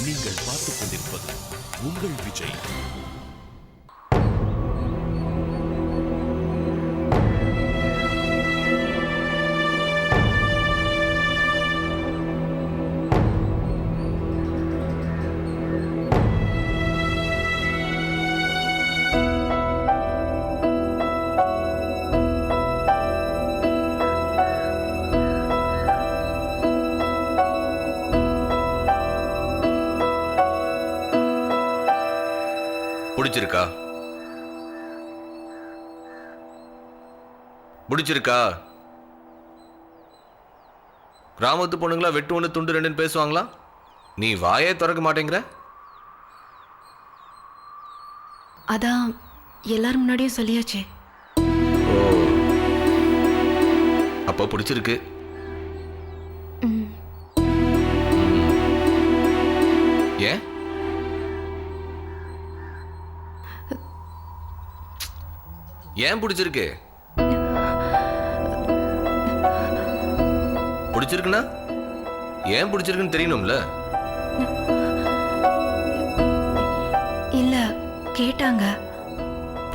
நீங்கள் பார்த்துக் கொண்டிருப்பது உங்கள் விஜய். பிடிச்சிருக்கா? பிடிச்சிருக்கா? கிராமத்து பொண்ணுங்களா வெட்டு ஒன்று துண்டு ரெண்டுன்னு பேசுவாங்களா? நீ வாயே திறக்க மாட்டேங்கிற. அதான் எல்லாரும் முன்னாடியும் சொல்லியாச்சு. ஓ, அப்போ பிடிச்சிருக்கு. ஏன்? ஏன் பிடிச்சிருக்கு? பிடிச்சிருக்குன்னா ஏன் பிடிச்சிருக்குன்னு தெரியணும்ல. இல்ல, கேட்டாங்க,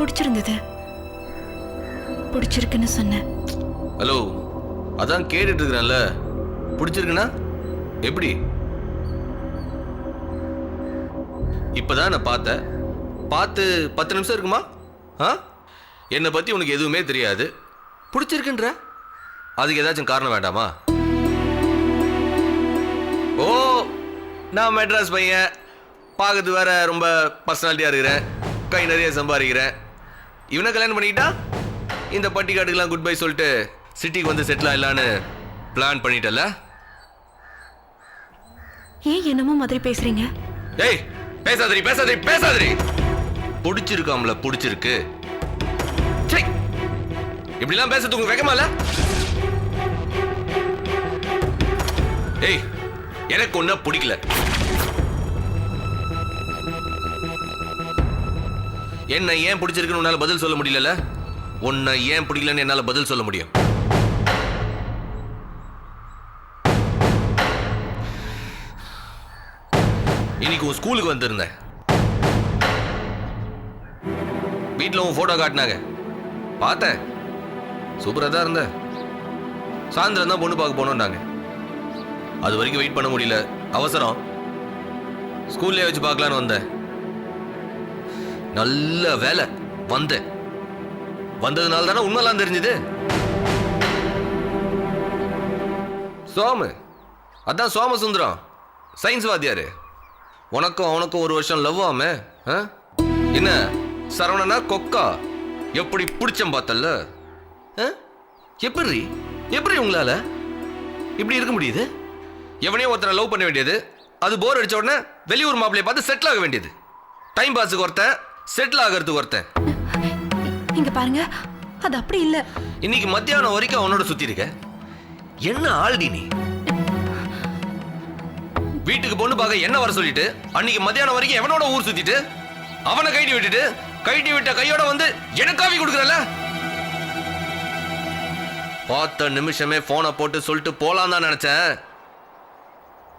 பிடிச்சிருந்தது, பிடிச்சிருக்குன்னு சொன்னேன். ஹலோ, அதான் கேட்டுட்டு இருக்கிறேன்ல. பிடிச்சிருக்குன்னா எப்படி? இப்பதான் நான் பார்த்து 10 நிமிஷம் இருக்குமா? என்னை பத்தி உனக்கு எதுவுமே தெரியாது, பிடிச்சிருக்குன்ற. அதுக்கு ஏதாச்சும் காரணம் வேண்டாமா? ஓ, நான் மெட்ராஸ் பையன், பார்க்கறது வேற ரொம்ப பர்சனாலிட்டியா இருக்கிறேன், கை நிறைய சம்பாதிக்கிறேன். இவனை கல்யாணம் பண்ணிக்கிட்டா இந்த பட்டிக்காட்டுக்கெல்லாம் குட் பை சொல்லிட்டு சிட்டிக்கு வந்து செட்டில் ஆயிடலான்னு பிளான் பண்ணிட்டல. ஏன் என்னமோ மாதிரி பேசுறீங்க? ஏய், பேசாதரி. பிடிச்சிருக்காமல, பிடிச்சிருக்கு. இப்படிலாம் பேசுறது உங்களுக்கு வெக்கமா இல்ல? ஏய், எனக்கு ஒன்ன பிடிக்கல. என்ன ஏன் பிடிச்சிருக்குன்னு உன்னால பதில் சொல்ல முடியல. உன்னை ஏன் பிடிக்கலன்னு என்னால பதில் சொல்ல முடியும். இன்னைக்கு உன் ஸ்கூலுக்கு வந்திருந்தேன். வீட்டில் உன் போட்டோ காட்டினாங்க, பார்த்தேன். சூப்பராக தான் இருந்த. சாயந்தரம் தான் பொண்ணு பார்க்க போனோம்னாங்க. அது வரைக்கும் வெயிட் பண்ண முடியல, அவசரம். ஸ்கூல்லே வச்சு பார்க்கலான்னு வந்தேன். நல்ல வேலை வந்தேன். வந்ததுனால தானே உண்மைலாம் தெரிஞ்சுது. சோமு, அதான் சோமசுந்தரம், சயின்ஸ் வாத்தியாரு. உனக்கும் அவனுக்கும் 1 வருஷம் லவ் ஆமே. என்ன சரவணனா கொக்கா? எப்படி பிடிச்சம் பார்த்தல்ல? எப்படி உங்களால இப்படி இருக்க முடியுது? எவனையோ ஒருத்தனை லவ் பண்ண வேண்டியது, அது போர் அடிச்ச உடனே வெளியூர் மாப்பிளைய பார்த்து செட்டில் ஆக வேண்டியது. டைம் பாஸுக்கு ஒருத்தன், செட்டில் ஆகிறதுக்கு ஒருத்தன். இங்க பாருங்க, அது அப்படி இல்ல. இன்னைக்கு மத்தியானம் வரைக்கும் அவனோட சுத்தி இருக்க. என்ன ஆள்டி நீ? வீட்டுக்கு பொண்ணு பார்க்க என்ன வர சொல்லிட்டு அன்னைக்கு மத்தியானம் வரைக்கும் எவனோட ஊர் சுத்திட்டு அவனை கைட்டி விட்ட கையோட வந்து எனக்கு காவி கொடுக்கறல. பார்த்த நிமிஷமே போனை போட்டு சொல்லிட்டு போலாம் தான் நினைச்சேன்.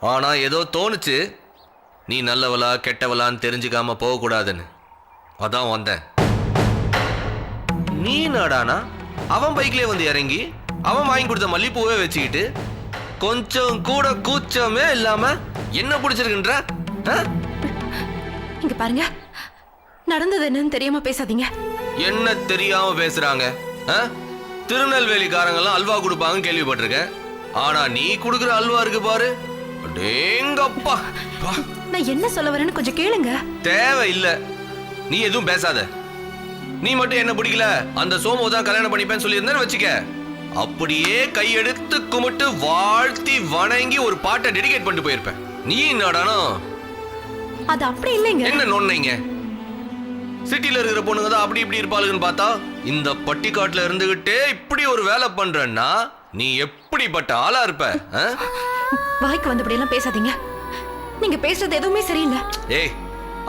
ஆனா ஏதோ தோணுச்சு, நீ நல்லவளா கெட்டவளான்னு தெரிஞ்சுக்காம போக கூடாதுன்னு. அதான் வந்தேன். நீ நாடானா அவன் பைக்லயே வந்து இறங்கி அவன் வாங்கி கொடுத்த மல்லிப்பூவே வச்சுக்கிட்டு கொஞ்சம் கூட கூச்சமே இல்லாம என்ன பிடிச்சிருக்குன்ற. இங்க பாருங்க, நடந்தது என்னன்னு தெரியாம பேசாதீங்க. என்ன தெரியாம பேசுறாங்க? திருநெல்வேலிக்காரங்கெல்லாம் அல்வா கொடுப்பாங்கன்னு கேள்விப்பட்டிருக்கேன். ஆனா நீ கொடுக்குற அல்வா இருக்கு பாரு, அடேங்கப்பா. நான் என்ன சொல்ல வரேன்னு கொஞ்சம் கேளுங்க. தேவை இல்ல, நீ எதுவும் பேசாத. நீ மட்டும் என்ன பிடிக்கல, அந்த சோமு தான் கல்யாணம் பண்ணிப்பேன்னு சொல்லியிருந்தேன்னு வச்சுக்க, அப்படியே கையெடுத்து கும்பிட்டு வாழ்த்தி வணங்கி ஒரு பாட்டை டெடிகேட் பண்ணிட்டு போயிருப்பேன். நீ என்னடானோ? அது அப்படி இல்லைங்க. என்ன நொன்னைங்க? சிட்டில இருக்கிற பொண்ணுங்க தான் அப்படி இப்படி இருப்பாளுன்னு பார்த்தா இந்த பட்டிக்காட்டுல இருந்துகிட்டே இப்படி ஒரு வேலை பண்றன்னா நீ எப்படிப்பட்ட ஆளா இருப்ப? வாய்க்கு வந்தபடி எல்லாம் பேசாதீங்க. நீங்க பேசுறது எதுவுமே சரியில்லை. ஏய்,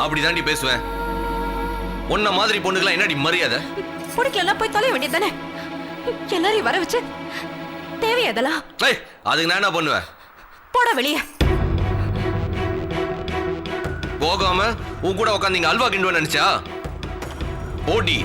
அப்படிதாண்டி பேசுவேன். உன்ன மாதிரி பொண்ணுக்கெல்லாம் என்னடி மரியாதை? பிடிக்கலாம் போய் தொலைய வேண்டியதானே. எல்லாரையும் வர வச்சு தேவையா அதெல்லாம்? அதுக்கு நான் என்ன பண்ணுவேன்? போட வெளியே. போகாம உன் கூட உட்காந்து அல்வா கிண்டுவேன்னு நினைச்சா? போடி.